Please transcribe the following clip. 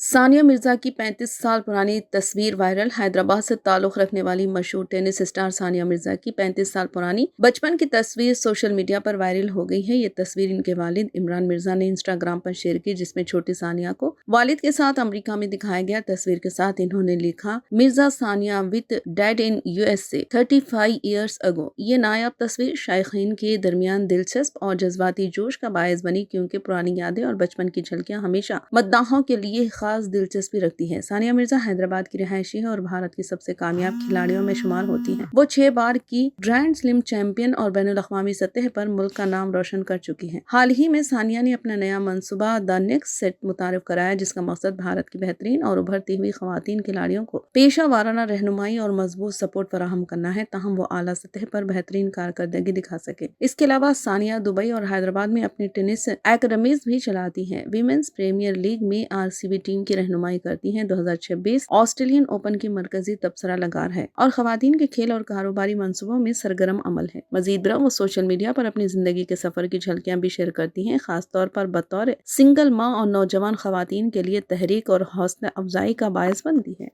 ثانیہ مرزا کی 35 سال پرانی تصویر وائرل۔ حیدرآباد سے تعلق رکھنے والی مشہور ٹینس اسٹار ثانیہ مرزا کی 35 سال پرانی بچپن کی تصویر سوشل میڈیا پر وائرل ہو گئی ہے۔ یہ تصویر ان کے والد عمران مرزا نے انسٹاگرام پر شیئر کی، جس میں چھوٹی ثانیہ کو والد کے ساتھ امریکہ میں دکھایا گیا۔ تصویر کے ساتھ انہوں نے لکھا، Mirza Sania with dad in USA 35 years ago۔ یہ نایاب تصویر شائقین کے درمیان دلچسپ اور جذباتی جوش کا باعث بنی، کیونکہ پرانی یادیں اور بچپن کی جھلکیاں ہمیشہ مداحوں کے لیے خاص دلچسپی رکھتی ہے۔ ثانیہ مرزا حیدرآباد کی رہائشی ہے اور بھارت کی سب سے کامیاب کھلاڑیوں میں شمار ہوتی ہیں۔ وہ 6 بار کی گرینڈ سلیم چیمپئن اور بین الاقوامی سطح پر ملک کا نام روشن کر چکی ہیں۔ حال ہی میں ثانیہ نے اپنا نیا منصوبہ دی نیکسٹ سیٹ متعارف کرایا، جس کا مقصد بھارت کی بہترین اور ابھرتی ہوئی خواتین کھلاڑیوں کو پیشہ ورانہ رہنمائی اور مضبوط سپورٹ فراہم کرنا ہے، تاہم وہ اعلیٰ سطح پر بہترین کارکردگی دکھا سکیں۔ اس کے علاوہ ثانیہ دبئی اور حیدرآباد میں اپنی ٹینس اکیڈمیز بھی چلاتی ہیں۔ ویمنز پریمیئر لیگ میں RCB ٹیم کی رہنمائی کرتی ہیں۔ 2026 آسٹریلین اوپن کی مرکزی تبصرہ لگار ہے اور خواتین کے کھیل اور کاروباری منصوبوں میں سرگرم عمل ہے۔ مزید برآں وہ سوشل میڈیا پر اپنی زندگی کے سفر کی جھلکیاں بھی شیئر کرتی ہیں، خاص طور پر بطور سنگل ماں اور نوجوان خواتین کے لیے تحریک اور حوصلہ افزائی کا باعث بنتی ہے۔